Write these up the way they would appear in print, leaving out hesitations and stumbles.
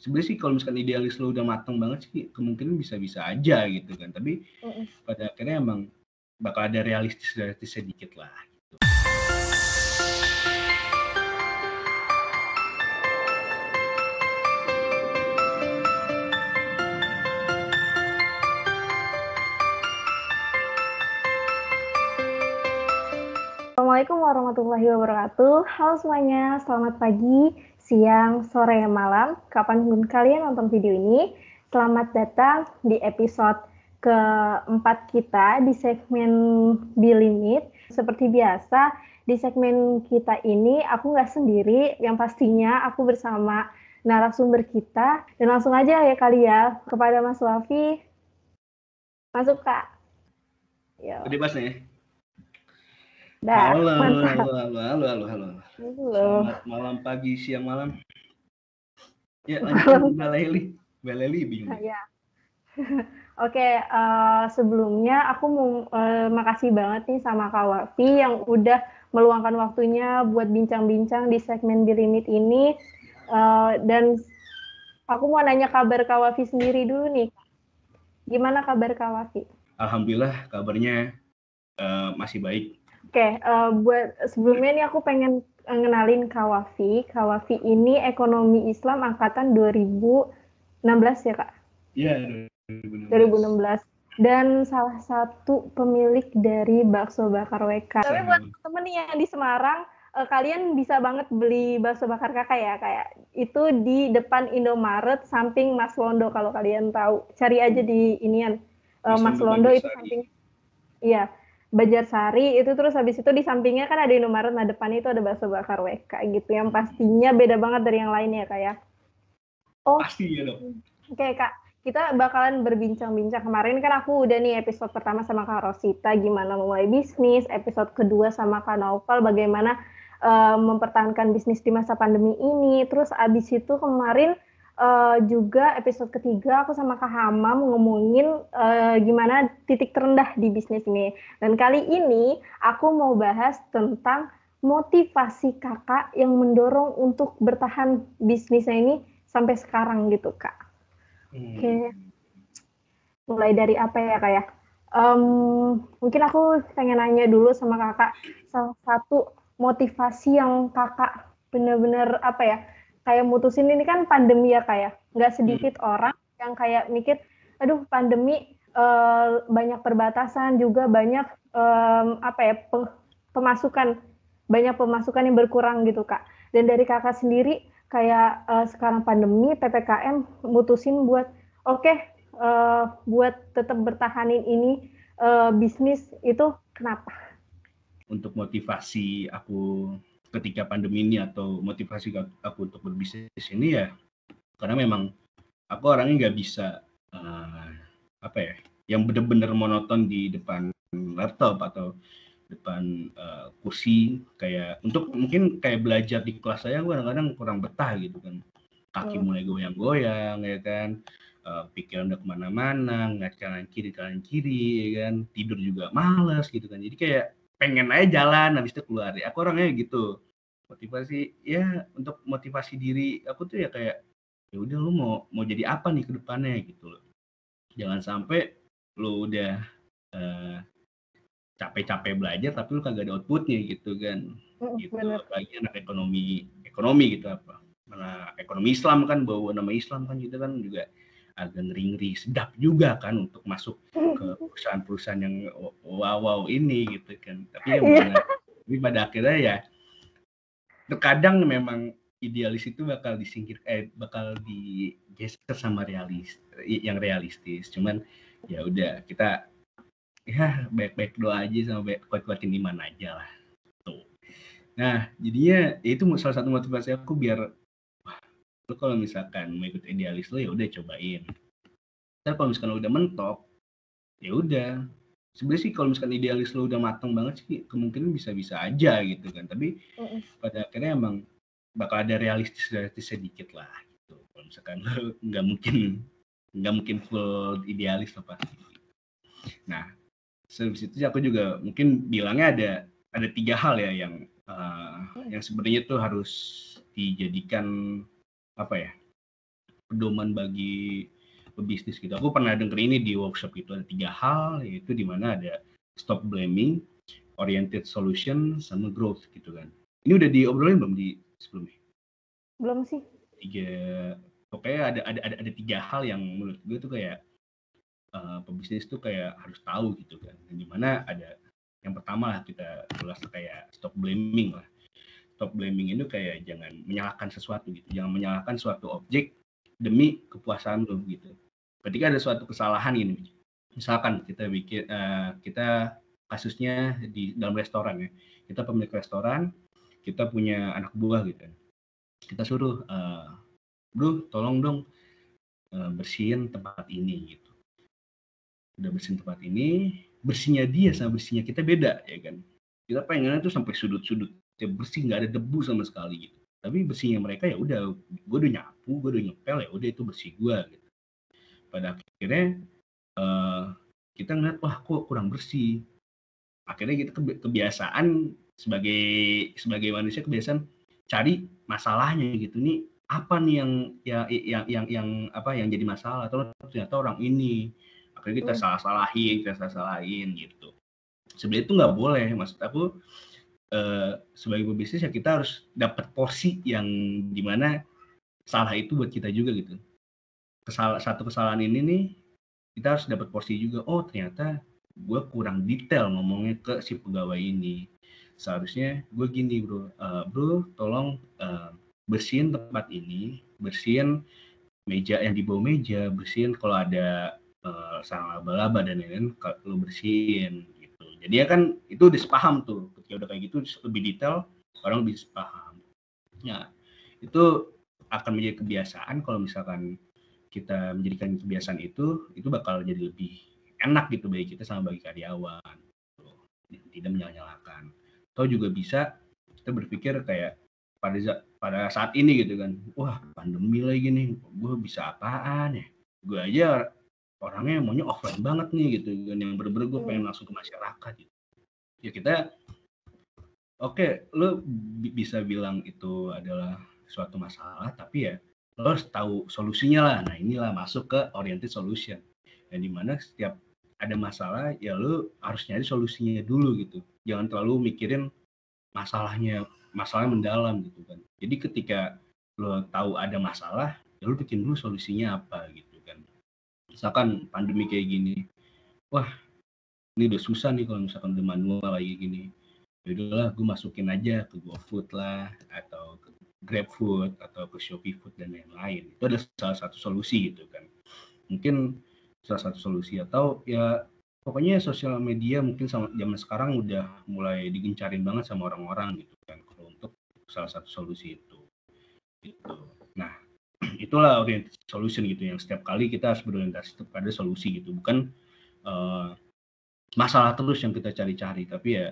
sebenarnya sih kalau misalkan idealis lo udah matang banget sih kemungkinan bisa-bisa aja gitu kan, tapi pada akhirnya emang bakal ada realistis sedikit lah. Assalamualaikum warahmatullahi wabarakatuh. Halo semuanya, selamat pagi, siang, sore, malam. Kapanpun kalian nonton video ini, selamat datang di episode keempat kita di segmen Bilimit. Seperti biasa, di segmen kita ini aku nggak sendiri, yang pastinya aku bersama narasumber kita. Dan langsung aja ya kali ya, kepada Mas Wafi. Masuk Kak. Udah pas nih. Dah, Halo. Selamat malam, pagi, siang, malam. Ya, lanjut Mbak Leli bingung. Ya. Oke, sebelumnya aku mau makasih banget nih sama Kak Wafi yang udah meluangkan waktunya buat bincang-bincang di segmen Bilimit ini. Dan aku mau nanya kabar Kak Wafi sendiri dulu nih. Gimana kabar Kak Wafi? Alhamdulillah kabarnya masih baik. Oke, buat sebelumnya nih aku pengen ngenalin Kak Wafi. Kak Wafi ini ekonomi Islam angkatan 2016 ya Kak? Iya, 2016. Dan salah satu pemilik dari bakso bakar WK. Tapi buat temen nih yang di Semarang, kalian bisa banget beli bakso bakar kakak ya, kayak itu di depan Indomaret samping Mas Londo kalau kalian tahu. Cari aja di inian Mas Londo itu samping. Iya, Banjarsari itu, terus habis itu di sampingnya kan ada Indomaret, nah depannya itu ada bakso bakar WK gitu, yang pastinya beda banget dari yang lainnya kayak. Oh, pasti ya dong. Oke Kak, kita bakalan berbincang-bincang. Kemarin kan aku udah nih episode pertama sama Kak Rosita gimana memulai bisnis, episode kedua sama Kak Naufal bagaimana mempertahankan bisnis di masa pandemi ini. Terus abis itu kemarin juga episode ketiga aku sama Kak Hamam ngomongin gimana titik terendah di bisnis ini. Dan kali ini aku mau bahas tentang motivasi kakak yang mendorong untuk bertahan bisnisnya ini sampai sekarang gitu Kak. Oke. Mulai dari apa ya Kak ya? Mungkin aku pengen nanya dulu sama kakak, salah satu motivasi yang kakak bener-bener apa ya, kayak mutusin ini kan pandemi ya Kak ya, nggak sedikit orang yang kayak mikir, aduh pandemi banyak perbatasan juga banyak apa ya pemasukan, banyak pemasukan yang berkurang gitu Kak. Dan dari kakak sendiri kayak sekarang pandemi PPKM mutusin buat buat tetap bertahanin ini bisnis itu kenapa? Untuk motivasi aku ketika pandemi ini atau motivasi aku untuk berbisnis ini ya karena memang aku orangnya nggak bisa apa ya yang benar-benar monoton di depan laptop atau depan kursi, kayak untuk mungkin kayak belajar di kelas saya kadang-kadang kurang betah gitu kan, kaki mulai goyang-goyang ya kan, pikiran udah kemana-mana, ngeliat kanan kiri ya kan, tidur juga males gitu kan, jadi kayak pengen aja jalan habis itu keluar. Aku orangnya gitu, motivasi ya, untuk motivasi diri aku tuh ya kayak ya udah lu mau jadi apa nih ke depannya gitu loh, jangan sampai lu udah capek-capek belajar tapi lu kagak ada outputnya gitu kan. Gitu, apalagi anak ekonomi gitu, apa mana ekonomi Islam kan, bawa nama Islam kan, gitu kan juga agak ngeri-ngeri sedap juga kan untuk masuk ke perusahaan-perusahaan yang wow ini gitu kan. Tapi ya tapi pada akhirnya ya terkadang memang idealis itu bakal bakal digeser sama yang realistis. Cuman ya udah, kita ya baik-baik doa aja sama kuat-kuatin iman aja lah tuh. Nah jadinya itu salah satu motivasi aku biar lu kalau misalkan mau ikut idealis lo ya udah cobain. Tapi kalau misalkan udah mentok ya udah, sebenarnya sih kalau misalkan idealis lo udah matang banget sih kemungkinan bisa-bisa aja gitu kan, tapi pada akhirnya emang bakal ada realistis sedikit lah gitu. Kalau misalkan lo nggak mungkin full idealis lah pasti. Nah sebelum itu aku juga mungkin bilangnya ada 3 hal ya yang sebenarnya tuh harus dijadikan apa ya pedoman bagi pebisnis gitu. Aku pernah denger ini di workshop gitu, ada 3 hal, yaitu di mana ada stop blaming, oriented solution, sama growth gitu kan. Ini udah diobrolin belum di sebelumnya? Belum sih. Pokoknya ada 3 hal yang menurut gue tuh kayak pebisnis tuh kayak harus tahu gitu kan. Dan dimana ada yang pertama lah kita ulas kayak stop blaming lah. Stop blaming itu kayak jangan menyalahkan sesuatu gitu, jangan menyalahkan suatu objek demi kepuasan lo gitu. Ketika ada suatu kesalahan ini, misalkan kita kasusnya di dalam restoran ya, kita pemilik restoran, kita punya anak buah gitu, kita suruh bro tolong dong bersihin tempat ini gitu. Udah bersihin tempat ini, bersihnya dia sama bersihnya kita beda ya kan. Kita pengennya tuh sampai sudut-sudut bersih, nggak ada debu sama sekali gitu. Tapi bersihnya mereka ya udah, gue udah nyapu, gue udah ngepel, ya udah itu bersih gue gitu. Pada akhirnya kita ngeliat wah kok kurang bersih. Akhirnya kita kebiasaan sebagai manusia kebiasaan cari masalahnya gitu nih, apa nih yang jadi masalah, atau ternyata orang ini. Akhirnya kita salah-salahin gitu. Sebenarnya itu nggak boleh, maksud aku sebagai pebisnis ya kita harus dapat porsi yang dimana salah itu buat kita juga gitu. Satu kesalahan ini nih kita harus dapat porsi juga. Oh ternyata gue kurang detail ngomongnya ke si pegawai ini. Seharusnya gue gini bro, tolong bersihin tempat ini, bersihin meja yang di bawah meja, bersihin kalau ada sarang laba-laba dan lain-lain, lu bersihin gitu. Jadi ya kan itu udah sepaham tuh. Ketika udah kayak gitu lebih detail, orang bisa paham. Ya, itu akan menjadi kebiasaan. Kalau misalkan kita menjadikan kebiasaan itu bakal jadi lebih enak gitu bagi kita sama bagi karyawan. Tidak menyalahkan. Atau juga bisa kita berpikir kayak pada saat ini gitu kan, wah pandemi lagi nih, gue bisa apaan ya? Gue aja orangnya maunya offline banget nih gitu kan, yang bener-bener gue pengen langsung ke masyarakat gitu. Ya kita oke, lo bisa bilang itu adalah suatu masalah, tapi ya lo harus tahu solusinya lah. Nah inilah masuk ke oriented solution, yang dimana setiap ada masalah ya lo harus nyari solusinya dulu gitu, jangan terlalu mikirin masalahnya mendalam gitu kan. Jadi ketika lo tahu ada masalah, ya lo bikin dulu solusinya apa gitu kan. Misalkan pandemi kayak gini, wah ini udah susah nih kalau misalkan udah manual kayak gini. Yaudahlah gue masukin aja ke GoFood lah, atau ke GrabFood, atau ke Shopee Food dan lain-lain. Itu adalah salah satu solusi gitu kan. Mungkin salah satu solusi, atau ya pokoknya sosial media mungkin zaman sekarang udah mulai digencarin banget sama orang-orang gitu kan, kalau untuk salah satu solusi itu gitu. Nah itulah oriented solution gitu, yang setiap kali kita harus berorientasi pada solusi gitu, bukan masalah terus yang kita cari-cari, tapi ya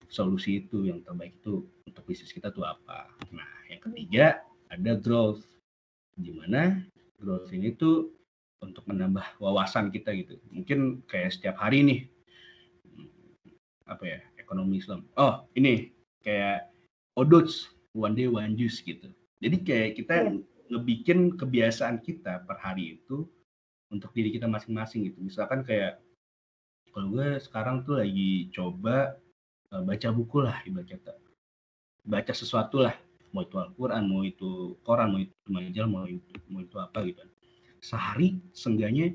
solusi itu yang terbaik itu untuk bisnis kita tuh apa. Nah yang ketiga ada growth, dimana growth ini tuh untuk menambah wawasan kita gitu. Mungkin kayak setiap hari nih, apa ya, ekonomi Islam. Oh ini kayak odots, one day one juice gitu. Jadi kayak kita ngebikin kebiasaan kita per hari itu untuk diri kita masing-masing gitu. Misalkan kayak kalau gue sekarang tuh lagi coba baca buku lah, ibarat kata baca sesuatu lah, mau itu Al-Quran, mau itu koran, mau itu majalah, mau itu apa gitu. Sehari seenggaknya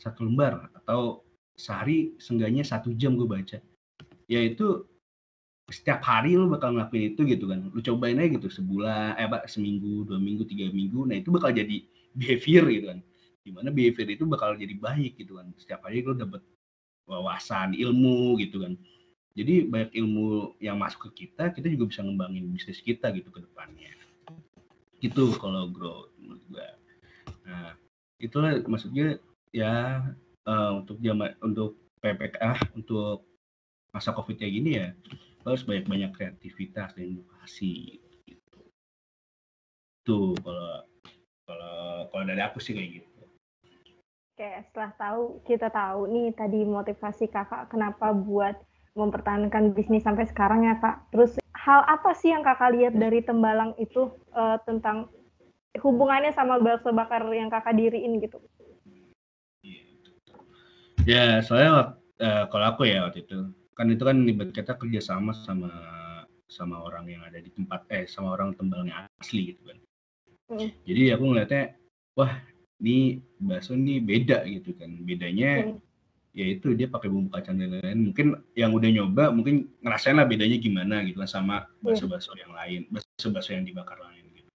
1 lembar, atau sehari seenggaknya 1 jam gue baca. Ya itu setiap hari lu bakal ngelakuin itu gitu kan. Lu cobain aja gitu sebulan, seminggu, 2 minggu, 3 minggu. Nah itu bakal jadi behavior gitu kan. Dimana behavior itu bakal jadi baik gitu kan. Setiap hari lu dapet wawasan, ilmu gitu kan. Jadi banyak ilmu yang masuk ke kita juga bisa ngembangin bisnis kita gitu ke depannya. Gitu kalau growth menurut gue. Nah, itulah maksudnya ya untuk PPK, untuk masa Covid kayak gini ya harus banyak-banyak kreativitas dan inovasi gitu. Tuh kalau dari aku sih kayak gitu. Oke, setelah kita tahu nih tadi motivasi kakak kenapa buat mempertahankan bisnis sampai sekarang ya kak. Terus hal apa sih yang kakak lihat dari Tembalang itu tentang hubungannya sama bakso bakar yang kakak diriin gitu? Ya soalnya kalau aku ya waktu itu kan ibarat kita kerjasama sama orang yang ada di tempat sama orang Tembalangnya asli gitu kan. Jadi aku ngeliatnya, wah ini bakso ini beda gitu kan. Bedanya yaitu dia pakai bumbu kacang dan lain-lain. Mungkin yang udah nyoba mungkin ngerasain lah bedanya gimana gitu kan sama bakso-bakso yang lain, bakso-bakso yang dibakar lain gitu.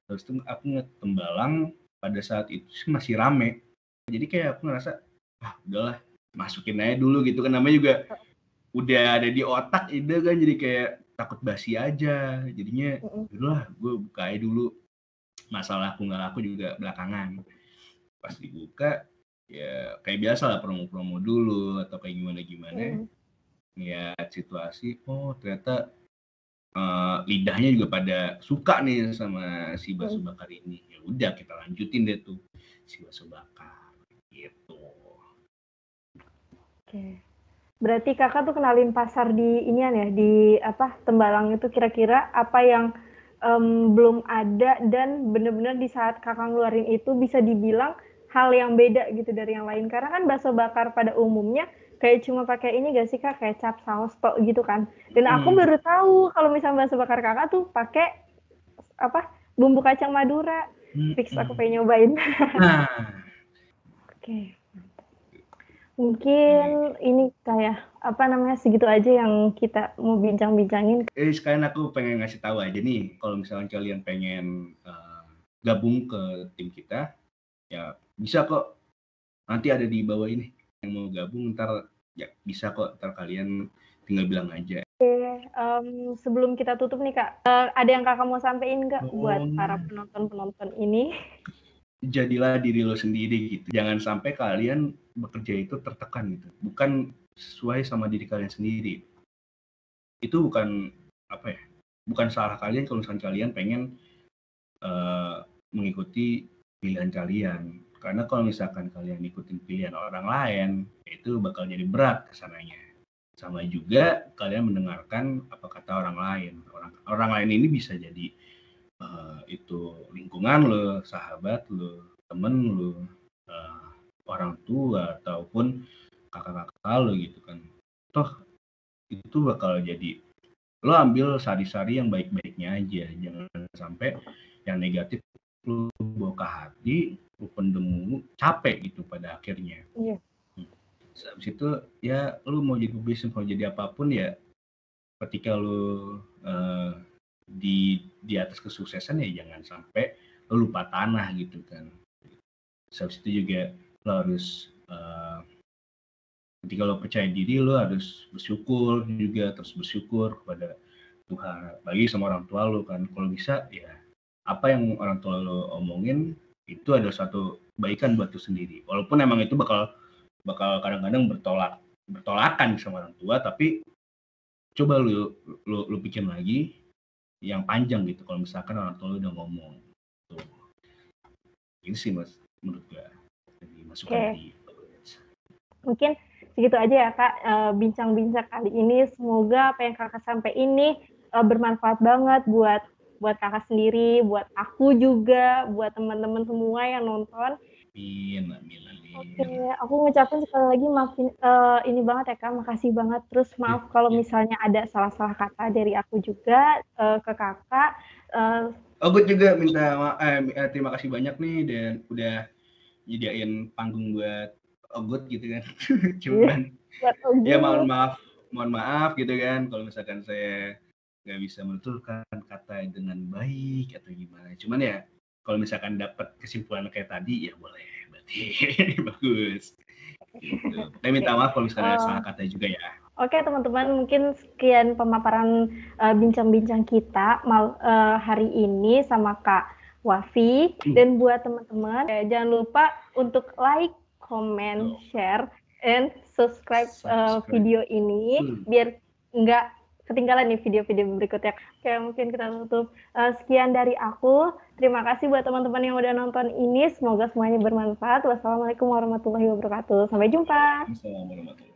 Terus itu aku ngeliat Tembalang pada saat itu masih rame. Jadi kayak aku ngerasa, udahlah masukin aja dulu gitu kan, namanya juga udah ada di otak ide kan, jadi kayak takut basi aja. Jadinya udahlah gue buka aja dulu. Masalah aku nggak laku juga belakangan. Pas dibuka ya kayak biasa lah promo-promo dulu atau kayak gimana lihat situasi, ternyata lidahnya juga pada suka nih sama si bakso bakar ini. Ya udah kita lanjutin deh tuh si bakso bakar gitu. Oke. Berarti kakak tuh kenalin pasar di inian ya, di Tembalang itu kira-kira apa yang belum ada dan benar-benar di saat kakak ngeluarin itu bisa dibilang hal yang beda gitu dari yang lain. Karena kan bakso bakar pada umumnya kayak cuma pakai ini gak sih kak, kecap, saus tok gitu kan. Dan aku baru tahu kalau misalnya bakso bakar kakak tuh pakai bumbu kacang Madura. Fix aku pengen nyobain. Oke. Mungkin ini kayak segitu aja yang kita mau bincang-bincangin. Sekarang aku pengen ngasih tahu aja nih, kalau misalnya kalian pengen gabung ke tim kita, ya bisa kok. Nanti ada di bawah ini yang mau gabung, ntar ya bisa kok, ntar kalian tinggal bilang aja. Oke, sebelum kita tutup nih kak, ada yang kakak mau sampein nggak buat para penonton ini? Jadilah diri lo sendiri gitu. Jangan sampai kalian bekerja itu tertekan gitu. Bukan sesuai sama diri kalian sendiri. Itu bukan bukan salah kalian kalau misalkan kalian pengen mengikuti pilihan kalian. Karena kalau misalkan kalian ikutin pilihan orang lain, itu bakal jadi berat kesananya. Sama juga kalian mendengarkan apa kata orang lain. Orang lain ini bisa jadi itu lingkungan lo, sahabat lo, temen lo, orang tua ataupun kakak-kakak lo gitu kan. Toh itu bakal jadi lo ambil sari-sari yang baik-baiknya aja, jangan sampai yang negatif lo bawa ke hati, lo pendem, capek gitu pada akhirnya. Iya. Habis itu ya lo mau jadi bisnis, mau jadi apapun ya, ketika lo di atas kesuksesan ya jangan sampai lo lupa tanah gitu kan. Habis itu juga lo harus ketika lo percaya diri, lo harus bersyukur juga, terus bersyukur kepada Tuhan, bagi sama orang tua lo kan. Kalau bisa ya apa yang orang tua lo omongin itu adalah satu kebaikan buat lo sendiri, walaupun emang itu bakal kadang-kadang bertolakan sama orang tua, tapi coba lo pikir lagi yang panjang gitu. Kalau misalkan orang tua lo udah ngomong tuh, itu sih mas menurut gue jadi masukan di mungkin segitu aja ya kak, bincang-bincang kali ini. Semoga apa yang kakak sampai ini bermanfaat banget buat kakak sendiri, buat aku juga, buat teman-teman semua yang nonton. Amin. Oke, aku ngucapin sekali lagi maafin ini banget ya kak, makasih banget. Terus maaf kalau misalnya ada salah-salah kata dari aku juga ke kakak. Aku juga minta terima kasih banyak nih dan udah nyediain panggung buat Ogut gitu kan. Cuman ya mohon maaf gitu kan kalau misalkan saya nggak bisa menuturkan kata dengan baik atau gimana. Cuman ya kalau misalkan dapat kesimpulan kayak tadi ya boleh, berarti bagus. Gitu. Saya minta maaf kalau misalnya ada salah kata juga ya. Oke teman-teman, mungkin sekian pemaparan bincang-bincang kita hari ini sama Kak Wafi. Dan buat teman-teman, jangan lupa untuk like, comment, share, and subscribe video ini biar nggak ketinggalan nih video-video berikutnya. Oke, mungkin kita tutup. Sekian dari aku. Terima kasih buat teman-teman yang udah nonton ini. Semoga semuanya bermanfaat. Wassalamualaikum warahmatullahi wabarakatuh. Sampai jumpa. Assalamualaikum warahmatullahi wabarakatuh.